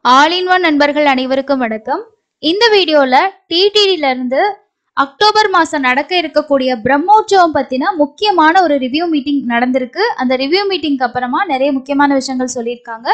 All in one நண்பர்கள் அனைவருக்கும் வணக்கம். இந்த வீடியோல டிடிடில இருந்து அக்டோபர் மாசம் நடக்க இருக்கக்கூடிய பிரம்மோற்சவம் பத்தின முக்கியமான ஒரு ரிவ்யூ மீட்டிங் நடந்திருக்கு. அந்த ரிவ்யூ மீட்டிங்க்கு அப்புறமா நிறைய முக்கியமான விஷயங்கள் சொல்லியிருக்காங்க.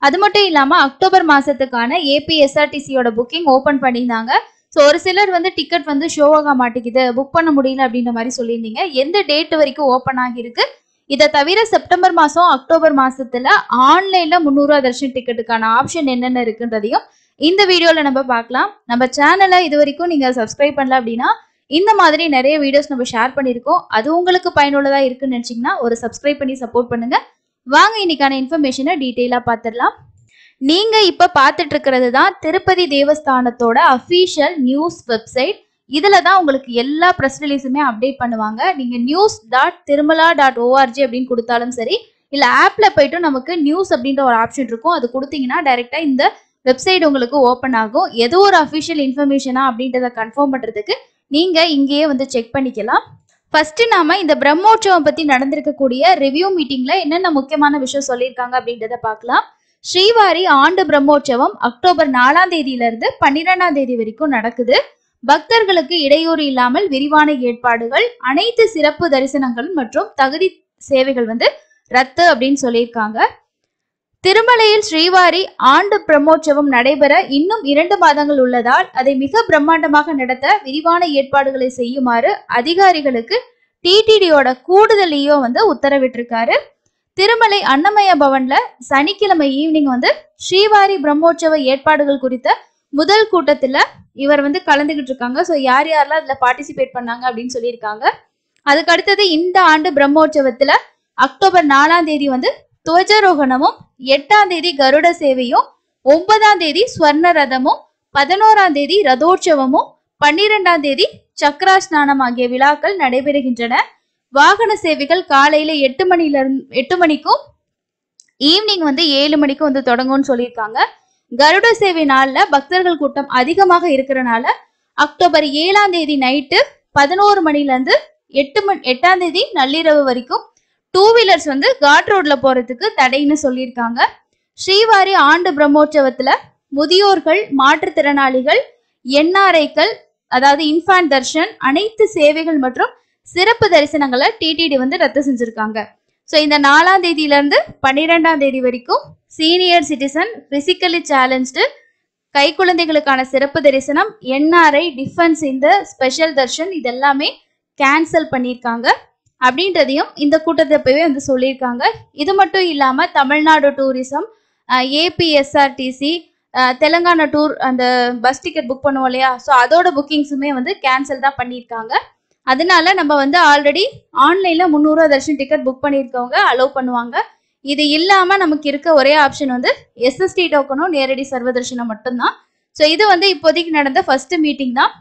அது மட்டும் இல்லாம அக்டோபர் மாசத்துக்கான ஏபிஎஸ்ஆர்டிசியோட புக்கிங் ஓபன் பண்ணியிருந்தாங்க. ஸோ ஒரு சிலர் டிக்கெட் ஷோ ஆக மாட்டேங்குது, புக் பண்ண முடியல அப்படின்ற மாதிரி சொல்லியிருந்தீங்க. எந்த டேட் வரைக்கும் ஓப்பன் ஆகிருக்கு? இதை தவிர செப்டம்பர் மாசம் அக்டோபர் மாசத்துல ஆன்லைன்ல 300 ரூபா தர்ஷன் டிக்கெட்டுக்கான ஆப்ஷன் என்னென்ன இருக்குன்றதையும் இந்த வீடியோல நம்ம பார்க்கலாம். நம்ம சேனலை இது வரைக்கும் நீங்க சப்ஸ்கிரைப் பண்ணல அப்படின்னா இந்த மாதிரி நிறைய வீடியோஸ் நம்ம ஷேர் பண்ணியிருக்கோம். அது உங்களுக்கு பயனுள்ளதா இருக்குன்னு நினைச்சீங்கன்னா ஒரு சப்ஸ்கிரைப் பண்ணி சப்போர்ட் பண்ணுங்க. வாங்க இன்னைக்கான இன்ஃபர்மேஷனை டீட்டெயிலா பார்த்துடலாம். நீங்க இப்ப பார்த்துட்டு இருக்கிறது தான் திருப்பதி தேவஸ்தானத்தோட அஃபீஷியல் நியூஸ் வெப்சைட். இதுல தான் உங்களுக்கு எல்லா ப்ரெஸ் ரிலீஸுமே அப்டேட் பண்ணுவாங்க. நீங்க news.tirumala.org அப்படின்னு கொடுத்தாலும் சரி, இல்ல ஆப்ல போயிட்டு நமக்கு நியூஸ் அப்படின்ற ஒரு ஆப்ஷன் இருக்கும், அது கொடுத்தீங்கன்னா டைரக்டா இந்த வெப்சைட் உங்களுக்கு ஓப்பன் ஆகும். ஏதோ ஒரு அஃபிஷியல் இன்ஃபர்மேஷனா அப்படின்றத கன்ஃபார்ம் பண்றதுக்கு நீங்க இங்கேயே செக் பண்ணிக்கலாம். ஃபர்ஸ்ட் நாம இந்த பிரம்மோற்சவம் பத்தி நடந்திருக்கக்கூடிய ரிவ்யூ மீட்டிங்ல என்னென்ன முக்கியமான விஷயம் சொல்லியிருக்காங்க அப்படின்றத பார்க்கலாம். ஸ்ரீவாரி ஆண்டு பிரம்மோற்சவம் அக்டோபர் 4ஆம் தேதியில இருந்து 12ஆம் தேதி வரைக்கும் நடக்குது. பக்தர்களுக்கு இடையூறு இல்லாமல் விரிவான ஏற்பாடுகள், அனைத்து சிறப்பு தரிசனங்கள் மற்றும் தகுதி சேவைகள் ரத்து அப்படின்னு சொல்லியிருக்காங்க. திருமலையில் ஸ்ரீவாரி ஆண்டு பிரம்மோற்சவம் நடைபெற இன்னும் 2 மாதங்கள் உள்ளதால் அதை மிக பிரம்மாண்டமாக நடத்த விரிவான ஏற்பாடுகளை செய்யுமாறு அதிகாரிகளுக்கு டிடிடியோட கூடுதல் ஈஓ உத்தரவிட்டிருக்காரு. திருமலை அன்னமய பவன்ல சனிக்கிழமை ஈவினிங் ஸ்ரீவாரி பிரம்மோற்சவ ஏற்பாடுகள் குறித்த முதல் கூட்டத்துல இவர் கலந்துகிட்டு இருக்காங்க. ஸோ யார் யாரெல்லாம் அதுல பார்ட்டிசிபேட் பண்ணாங்க அப்படின்னு சொல்லியிருக்காங்க. அதுக்கு அடுத்தது இந்த ஆண்டு பிரம்மோற்சவத்துல அக்டோபர் 4ஆம் தேதி துவஜரோகணமும், 8ஆம் தேதி கருட சேவையும், 9ஆம் தேதி ஸ்வர்ண ரதமும், 11ஆம் தேதி ரதோற்சவமும், 12ஆம் தேதி சக்கராஸ்நானம் ஆகிய விழாக்கள் நடைபெறுகின்றன. வாகன சேவைகள் காலையில 8 மணிக்கும் ஈவினிங் 7 மணிக்கும் தொடங்கும்னு சொல்லியிருக்காங்க. கருட சேவை நாள்ல பக்தர்கள் கூட்டம் அதிகமாக இருக்கிறனால அக்டோபர் 7ஆம் தேதி நைட்டு 11 மணில இருந்து 8ஆம் தேதி நள்ளிரவு வரைக்கும் 2 வீலர்ஸ் காட் ரோட்ல போறதுக்கு தடைன்னு சொல்லியிருக்காங்க. ஸ்ரீவாரி ஆண்டு பிரம்மோற்சவத்துல முதியோர்கள், மாற்றுத்திறனாளிகள், என்ஆர்ஐக்கள், அதாவது இன்ஃபான்ட் தர்ஷன், அனைத்து சேவைகள் மற்றும் சிறப்பு தரிசனங்களை டிடிடி ரத்து செஞ்சிருக்காங்க. ஸோ இந்த 4ஆம் தேதியில இருந்து 12ஆம் தேதி வரைக்கும் சீனியர் சிட்டிசன், பிசிக்கலி சேலஞ்சு, கை குழந்தைகளுக்கான சிறப்பு தரிசனம், என்ஆர்ஐ, டிஃபென்ஸ் இந்த ஸ்பெஷல் தர்ஷன் இதெல்லாமே கேன்சல் பண்ணியிருக்காங்க அப்படின்றதையும் இந்த கூட்டத்தை போய் சொல்லியிருக்காங்க. இது மட்டும் இல்லாம Tamil Nadu tourism, APSRTC, Telangana tour அந்த பஸ் டிக்கெட் புக் பண்ணுவோம் இல்லையா, ஸோ அதோட புக்கிங்ஸுமே கேன்சல் தான் பண்ணியிருக்காங்க. அதனால நம்ம ஆல்ரெடி ஆன்லைன்ல 300 ரூபா தர்ஷன் டிக்கெட் புக் பண்ணியிருக்கவங்க அலோவ் பண்ணுவாங்க. இது இல்லாம நமக்கு இருக்க ஒரே ஆப்ஷன் எஸ்எஸ்டி டோக்கனும் நேரடி சர்வ தர்ஷனம் மட்டும்தான். ஸோ இது இப்போதைக்கு நடந்த ஃபர்ஸ்ட் மீட்டிங் தான்.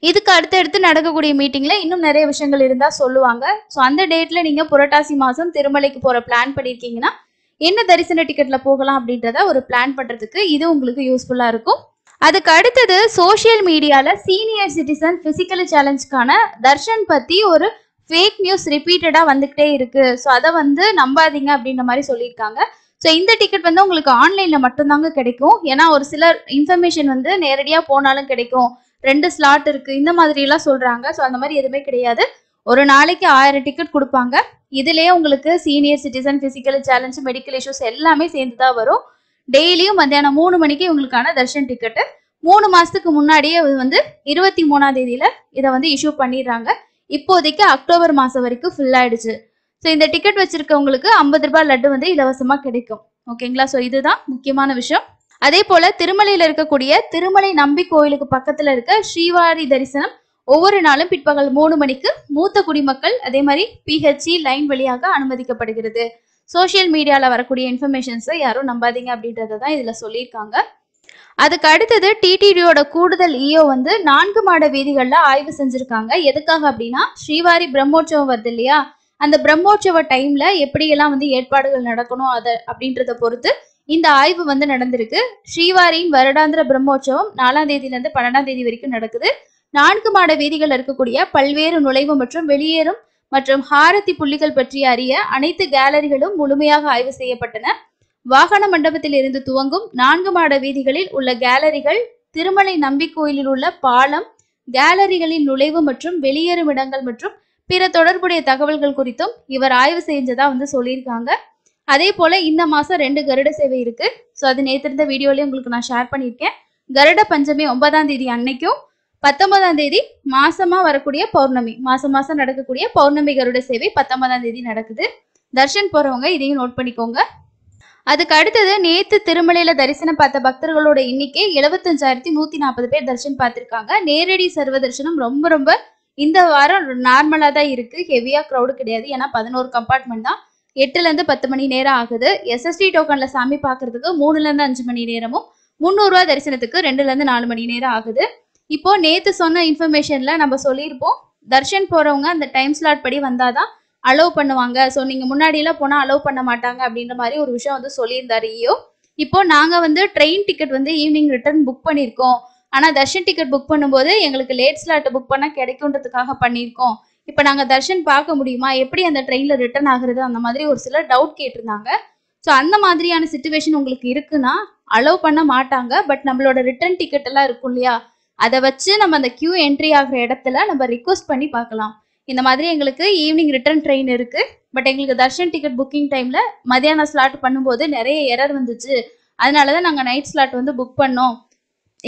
இதுக்கு அடுத்தடுத்து நடக்கக்கூடிய மீட்டிங்ல இன்னும் நிறைய விஷயங்கள் இருந்தா சொல்லுவாங்க. ஸோ அந்த டேட்ல நீங்க புரட்டாசி மாசம் திருமலைக்கு போற பிளான் பண்ணிருக்கீங்கன்னா என்ன தரிசன டிக்கெட்ல போகலாம் அப்படின்றத ஒரு பிளான் பண்றதுக்கு இது உங்களுக்கு யூஸ்ஃபுல்லா இருக்கும். அதுக்கு அடுத்தது சோசியல் மீடியால சீனியர் சிட்டிசன் பிசிக்கலி சேலஞ்சுக்கான தர்ஷன் பத்தி ஒரு ஃபேக் நியூஸ் ரிப்பீட்டடா வந்துகிட்டே இருக்கு. ஸோ அதை நம்பாதீங்க அப்படின்ற மாதிரி சொல்லியிருக்காங்க. ஸோ இந்த டிக்கெட் உங்களுக்கு ஆன்லைன்ல மட்டும்தாங்க கிடைக்கும். ஏன்னா ஒரு சிலர் இன்ஃபர்மேஷன் நேரடியா போனாலும் கிடைக்கும், 2 ஸ்லாட் இருக்கு, இந்த மாதிரி எல்லாம் சொல்றாங்க. ஸோ அந்த மாதிரி எதுவுமே கிடையாது. ஒரு நாளைக்கு 1000 டிக்கெட் கொடுப்பாங்க. இதுலயே உங்களுக்கு senior citizen, physically challenge, medical issues எல்லாமே சேர்ந்து தான் வரும். டெய்லியும் மத்தியானம் 3 மணிக்கு இவங்களுக்கான தர்ஷன் டிக்கெட்டு 3 மாசத்துக்கு முன்னாடியே 23ஆம் தேதியில இதை இஷ்யூ பண்ணிடுறாங்க. இப்போதைக்கு அக்டோபர் மாசம் வரைக்கும் ஃபுல் ஆயிடுச்சு. ஸோ இந்த டிக்கெட் வச்சிருக்கவங்களுக்கு 50 ரூபாய் லட்டு இலவசமா கிடைக்கும். ஓகேங்களா? ஸோ இதுதான் முக்கியமான விஷயம். அதே போல திருமலையில இருக்கக்கூடிய திருமலை நம்பி கோயிலுக்கு பக்கத்துல இருக்க ஸ்ரீவாரி தரிசனம் ஒவ்வொரு நாளும் பிற்பகல் 3 மணிக்கு மூத்த குடிமக்கள் அதே மாதிரி பிஹெச்சி லைன் வழியாக அனுமதிக்கப்படுகிறது. சோசியல் மீடியால வரக்கூடிய இன்ஃபர்மேஷன்ஸை யாரும் நம்பாதீங்க அப்படின்றத தான் இதுல சொல்லியிருக்காங்க. அதுக்கு அடுத்தது டிடிடியோட கூடுதல் ஈஓ 4 மாட வீதிகள்ல ஆய்வு செஞ்சிருக்காங்க. எதுக்காக அப்படின்னா ஸ்ரீவாரி பிரம்மோற்சவம் வருது இல்லையா, அந்த பிரம்மோற்சவ டைம்ல எப்படியெல்லாம் ஏற்பாடுகள் நடக்கணும் அதை அப்படின்றத பொறுத்து இந்த ஆய்வு நடந்திருக்கு. ஸ்ரீவாரியின் வருடாந்திர பிரம்மோற்சவம் 4ஆம் தேதியில இருந்து 12ஆம் தேதி வரைக்கும் நடக்குது. 4 மாட வீதிகள் இருக்கக்கூடிய பல்வேறு நுழைவு மற்றும் வெளியேறும் மற்றும் ஹாரதி புள்ளிகள் பற்றி அறிய அனைத்து கேலரிகளும் முழுமையாக ஆய்வு செய்யப்பட்டன. வாகன மண்டபத்தில் இருந்து துவங்கும் 4 மாட வீதிகளில் உள்ள கேலரிகள், திருமலை நம்பி கோயிலில் உள்ள பாலம், கேலரிகளின் நுழைவு மற்றும் வெளியேறும் இடங்கள் மற்றும் பிற தொடர்புடைய தகவல்கள் குறித்தும் இவர் ஆய்வு செஞ்சதா வந்து சொல்லியிருக்காங்க. அதே போல இந்த மாசம் 2 கருட சேவை இருக்கு. ஸோ அது நேற்று இருந்த வீடியோலயே உங்களுக்கு நான் ஷேர் பண்ணியிருக்கேன். கருட பஞ்சமி 9ஆம் தேதி அன்னைக்கும் 19ஆம் தேதி மாசமா வரக்கூடிய பௌர்ணமி, மாசம் நடக்கக்கூடிய பௌர்ணமி கருட சேவை 19ஆம் தேதி நடக்குது. தர்ஷன் போறவங்க இதையும் நோட் பண்ணிக்கோங்க. அதுக்கு அடுத்தது நேத்து திருமலையில தரிசனம் பார்த்த பக்தர்களோட எண்ணிக்கை 75,140 பேர் தரிசனம் பார்த்திருக்காங்க. நேரடி சர்வ தரிசனம் ரொம்ப இந்த வாரம் நார்மலா தான் இருக்கு. ஹெவியா க்ரௌடு கிடையாது. ஏன்னா 11 கம்பார்ட்மெண்ட் தான். 8ல இருந்து 10 மணி நேரம் ஆகுது. எஸ்எஸ்டி டோக்கன்ல சாமி பாக்குறதுக்கு 3ல இருந்து 5 மணி நேரமும், 300 ரூபாய் தரிசனத்துக்கு 2ல இருந்து 4 மணி நேரம் ஆகுது. இப்போ நேத்து சொன்ன இன்ஃபர்மேஷன்ல நம்ம சொல்லியிருப்போம், தர்ஷன் போறவங்க அந்த டைம் ஸ்லாட் படி வந்தாதான் அலோவ் பண்ணுவாங்க. ஸோ நீங்க முன்னாடி எல்லாம் போனா அலோவ் பண்ண மாட்டாங்க அப்படின்ற மாதிரி ஒரு விஷயம் வந்து சொல்லியிருந்தாரு ஈயோ. இப்போ நாங்க வந்து ட்ரெயின் டிக்கெட் வந்து ஈவினிங் ரிட்டர்ன் புக் பண்ணியிருக்கோம். ஆனா தர்ஷன் டிக்கெட் புக் பண்ணும்போது எங்களுக்கு லேட் ஸ்லாட் புக் பண்ண கிடைக்கும்ன்றதுக்காக பண்ணியிருக்கோம். இப்போ நாங்க தர்ஷன் பார்க்க முடியுமா, எப்படி அந்த ட்ரெயின்ல ரிட்டர்ன் ஆகுறது, அந்த மாதிரி ஒரு சிலர் டவுட் கேட்டிருந்தாங்க. ஸோ அந்த மாதிரியான சிச்சுவேஷன் உங்களுக்கு இருக்குன்னா அலோவ் பண்ண மாட்டாங்க. பட் நம்மளோட ரிட்டர்ன் டிக்கெட் எல்லாம் இருக்கும் இல்லையா, அதை வச்சு நம்ம அந்த கியூ என்ட்ரி ஆகிற இடத்துல நம்ம ரிக்வஸ்ட் பண்ணி பார்க்கலாம். இந்த மாதிரி எங்களுக்கு ஈவினிங் ரிட்டர்ன் ட்ரெயின் இருக்கு, பட் எங்களுக்கு தர்ஷன் டிக்கெட் புக்கிங் டைம்ல மதியானம் ஸ்லாட் பண்ணும்போது நிறைய எரர் வந்துச்சு, அதனாலதான் நாங்க நைட் ஸ்லாட் வந்து புக் பண்ணோம்.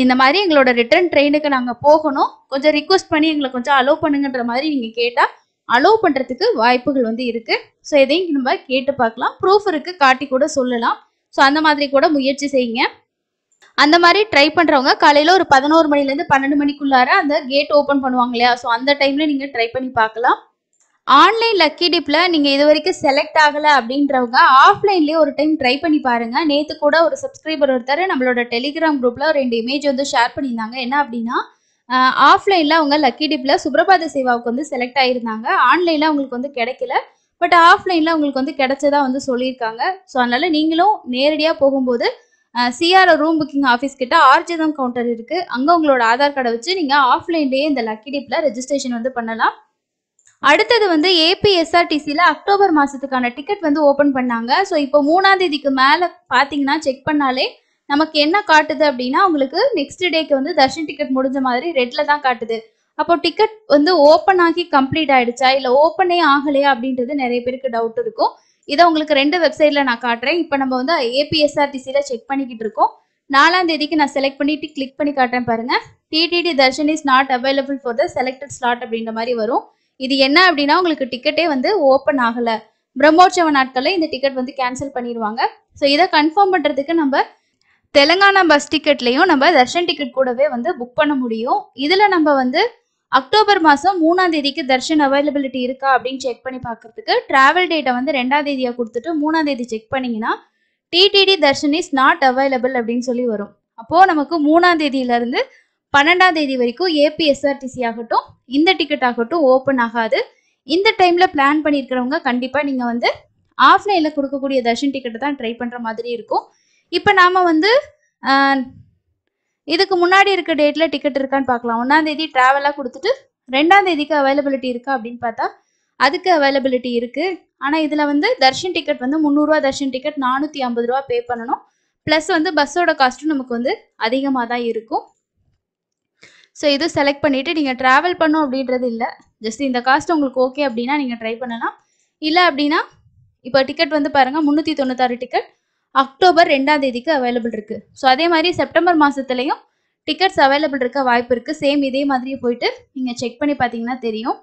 இந்த மாதிரி எங்களோட ரிட்டர்ன் ட்ரெயினுக்கு நாங்க போகணும், கொஞ்சம் ரிக்வஸ்ட் பண்ணி எங்களை கொஞ்சம் அலோவ் பண்ணுங்கன்ற மாதிரி நீங்க கேட்டா அலோவ் பண்றதுக்கு வாய்ப்புகள் வந்து இருக்கு. ஸோ இதையும் நம்ம கேட்டு பார்க்கலாம். ப்ரூஃப் இருக்கு, காட்டி கூட சொல்லலாம். ஸோ அந்த மாதிரி கூட முயற்சி செய்யுங்க. அந்த மாதிரி ட்ரை பண்றவங்க காலையில ஒரு 11 மணிலேருந்து 12 மணிக்குள்ளார அந்த கேட் ஓப்பன் பண்ணுவாங்க இல்லையா, ஸோ அந்த டைம்ல நீங்க ட்ரை பண்ணி பார்க்கலாம். ஆன்லைன் லக்கி டிப்ல நீங்க இது வரைக்கும் செலக்ட் ஆகல அப்படின்றவங்க ஆஃப்லைன்லயே ஒரு டைம் ட்ரை பண்ணி பாருங்க. நேத்து கூட ஒரு சப்ஸ்கிரைபர் ஒருத்தர் நம்மளோட டெலிகிராம் குரூப்ல 2 இமேஜ் வந்து ஷேர் பண்ணியிருந்தாங்க. என்ன அப்படின்னா, ஆஃப்லைன்ல அவங்க லக்கி டிப்ல சுப்ரபாத சேவாவுக்கு வந்து செலக்ட் ஆயிருந்தாங்க. ஆன்லைன்ல அவங்களுக்கு வந்து கிடைக்கல, பட் ஆஃப்லைன்ல அவங்களுக்கு வந்து கிடைச்சதா வந்து சொல்லியிருக்காங்க. ஸோ அதனால நீங்களும் நேரடியா போகும்போது சிஆர் ரூம் புக்கிங் ஆஃபீஸ் கிட்ட ஆர்ஜிதம் கவுண்டர் இருக்கு, அங்க உங்களோட ஆதார் கார்டை வச்சு நீங்க ஆஃப்லைன்லயே இந்த லக்கி டிப்ல ரெஜிஸ்ட்ரேஷன் வந்து பண்ணலாம். அடுத்தது வந்து ஏபிஎஸ்ஆர்டிசியில் அக்டோபர் மாதத்துக்கான டிக்கெட் வந்து ஓப்பன் பண்ணாங்க. ஸோ இப்போ 3ஆம் தேதிக்கு மேலே பார்த்தீங்கன்னா செக் பண்ணாலே நமக்கு என்ன காட்டுது அப்படின்னா, உங்களுக்கு நெக்ஸ்ட் டேக்கு வந்து தர்ஷன் டிக்கெட் முடிஞ்ச மாதிரி ரெட்டில் தான் காட்டுது. அப்போ டிக்கெட் வந்து ஓப்பன் ஆகி கம்ப்ளீட் ஆயிடுச்சா இல்லை ஓப்பனே ஆகலையா அப்படின்றது நிறைய பேருக்கு டவுட் இருக்கும். இதை உங்களுக்கு 2 வெப்சைட்டில் நான் காட்டுறேன். இப்போ நம்ம வந்து ஏபிஎஸ்ஆர்டிசியில் செக் பண்ணிக்கிட்டு இருக்கோம். 4ஆம் தேதிக்கு நான் செலக்ட் பண்ணிட்டு கிளிக் பண்ணி காட்டுறேன் பாருங்க. TTD darshan is not available for the selected slot அப்படின்ற மாதிரி வரும். இது என்ன அப்படின்னா, உங்களுக்கு டிக்கெட்டே வந்து ஓப்பன் ஆகலை, பிரம்மோற்சவ நாட்களில் இந்த டிக்கெட் வந்து கேன்சல் பண்ணிடுவாங்க. ஸோ இதை கன்ஃபார்ம் பண்ணுறதுக்கு நம்ம தெலுங்கானா பஸ் டிக்கெட்லையும் நம்ம தர்ஷன் டிக்கெட் கூடவே வந்து புக் பண்ண முடியும். இதில் நம்ம வந்து அக்டோபர் மாதம் 3ஆம் தேதிக்கு தர்ஷன் அவைலபிலிட்டி இருக்கா அப்படின்னு செக் பண்ணி பார்க்கறதுக்கு டிராவல் டேட்டை வந்து 2ஆம் தேதியாக கொடுத்துட்டு 3ஆம் தேதி செக் பண்ணிங்கன்னா TTD darshan is not available அப்படின்னு சொல்லி வரும். அப்போது நமக்கு 3ஆம் தேதியிலேருந்து 12ஆம் தேதி வரைக்கும் ஏபிஎஸ்ஆர்டிசி ஆகட்டும் இந்த டிக்கெட் ஆகட்டும் ஓப்பன் ஆகாது. இந்த டைமில் பிளான் பண்ணியிருக்கிறவங்க கண்டிப்பாக நீங்கள் வந்து ஆஃப்லைனில் கொடுக்கக்கூடிய தர்ஷன் டிக்கெட்டை தான் ட்ரை பண்ணுற மாதிரி இருக்கும். இப்போ நாம் வந்து இதுக்கு முன்னாடி இருக்க டேட்டில் டிக்கெட் இருக்கான்னு பார்க்கலாம். 1ஆம் தேதி ட்ராவலாக கொடுத்துட்டு 2ஆம் தேதிக்கு அவைலபிலிட்டி இருக்கா அப்படின்னு பார்த்தா அதுக்கு அவைலபிலிட்டி இருக்குது. ஆனால் இதில் வந்து தர்ஷன் டிக்கெட் வந்து 300 ரூபா தர்ஷன் டிக்கெட் 450 ரூபா பே பண்ணணும். ப்ளஸ் வந்து பஸ்ஸோட காஸ்ட்டும் நமக்கு வந்து அதிகமாக தான் இருக்கும். ஸோ இது செலக்ட் பண்ணிவிட்டு நீங்கள் ட்ராவல் பண்ணோம் அப்படின்றது இல்லை, ஜஸ்ட் இந்த காஸ்ட் உங்களுக்கு ஓகே அப்படின்னா நீங்கள் ட்ரை பண்ணலாம். இல்லை அப்படின்னா இப்போ டிக்கெட் வந்து பாருங்கள் 396 டிக்கெட் அக்டோபர் 2ஆம் தேதிக்கு அவைலபிள் இருக்குது. ஸோ அதே மாதிரி செப்டம்பர் மாதத்துலேயும் டிக்கெட்ஸ் அவைலபிள் இருக்க வாய்ப்பு இருக்குது. சேம் இதே மாதிரியே போயிட்டு நீங்கள் செக் பண்ணி பார்த்தீங்கன்னா தெரியும்.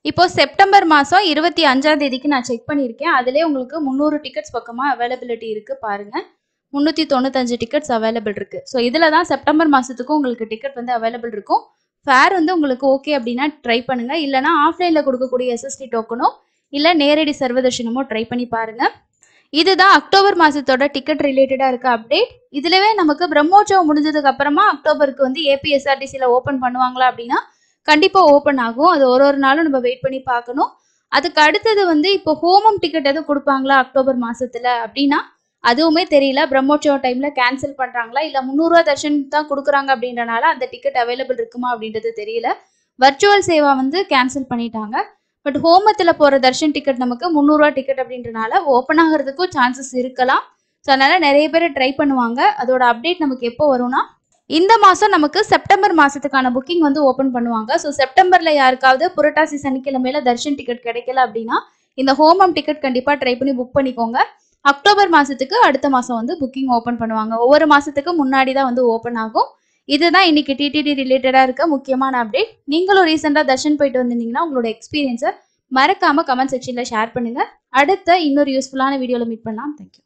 இப்போது செப்டம்பர் மாதம் 25ஆம் தேதிக்கு நான் செக் பண்ணியிருக்கேன். அதிலே உங்களுக்கு 300 டிக்கெட்ஸ் பக்கமாக அவைலபிலிட்டி இருக்குது பாருங்கள். 395 டிக்கெட்ஸ் அவைலபிள் இருக்குது. ஸோ இதில் தான் செப்டம்பர் மாதத்துக்கும் உங்களுக்கு டிக்கெட் வந்து அவைலபிள் இருக்கும். ஃபேர் வந்து உங்களுக்கு ஓகே அப்படின்னா ட்ரை பண்ணுங்கள். இல்லைனா ஆஃப்லைனில் கொடுக்கக்கூடிய எஸ்எஸ்டி டோக்கனோ இல்லை நேரடி சர்வதர்ஷனமோ ட்ரை பண்ணி பாருங்கள். இதுதான் அக்டோபர் மாதத்தோட டிக்கெட் ரிலேட்டடாக இருக்க அப்டேட். இதுலவே நமக்கு பிரம்மோற்சவம் முடிஞ்சதுக்கு அப்புறமா அக்டோபருக்கு வந்து ஏபிஎஸ்ஆர்டிசியில் ஓப்பன் பண்ணுவாங்களா அப்படின்னா கண்டிப்பாக ஓப்பன் ஆகும். அது ஒரு நாளும் நம்ம வெயிட் பண்ணி பார்க்கணும். அதுக்கு அடுத்தது வந்து இப்போ ஹோமம் டிக்கெட் எதுவும் கொடுப்பாங்களா அக்டோபர் மாதத்தில் அப்படின்னா அதுவுமே தெரியல. பிரம்மோற்சவம் டைமில் கேன்சல் பண்ணுறாங்களா இல்லை 300 ரூபா தர்ஷன் தான் கொடுக்குறாங்க அப்படின்றனால அந்த டிக்கெட் அவைலபிள் இருக்குமா அப்படின்றது தெரியல. வர்ச்சுவல் சேவா வந்து கேன்சல் பண்ணிட்டாங்க. பட் ஹோமத்தில் போகிற தர்ஷன் டிக்கெட் நமக்கு 300 ரூபா டிக்கெட் அப்படின்றனால ஓப்பன் ஆகிறதுக்கும் சான்சஸ் இருக்கலாம். ஸோ அதனால நிறைய பேர் ட்ரை பண்ணுவாங்க. அதோட அப்டேட் நமக்கு எப்போ வரும்னா, இந்த மாதம் நமக்கு செப்டம்பர் மாதத்துக்கான புக்கிங் வந்து ஓப்பன் பண்ணுவாங்க. ஸோ செப்டம்பரில் யாருக்காவது புரட்டாசி சனிக்கிழமையில தர்ஷன் டிக்கெட் கிடைக்கல அப்படின்னா இந்த ஹோமம் டிக்கெட் கண்டிப்பாக ட்ரை பண்ணி புக் பண்ணிக்கோங்க. அக்டோபர் மாதத்துக்கு அடுத்த மாதம் வந்து புக்கிங் ஓப்பன் பண்ணுவாங்க. ஒவ்வொரு மாதத்துக்கு முன்னாடி தான் வந்து ஓப்பன் ஆகும். இதுதான் இன்னைக்கு டிடிடி ரிலேட்டடாக இருக்க முக்கியமான அப்டேட். நீங்களும் ரீசெண்டாக தர்ஷன் போயிட்டு வந்திருந்தீங்கன்னா உங்களோட எக்ஸ்பீரியன்ஸை மறக்காமல் கமெண்ட் செக்ஷனில் ஷேர் பண்ணுங்கள். அடுத்த இன்னொரு யூஸ்ஃபுல்லான வீடியோவில் மீட் பண்ணலாம். தேங்க்யூ.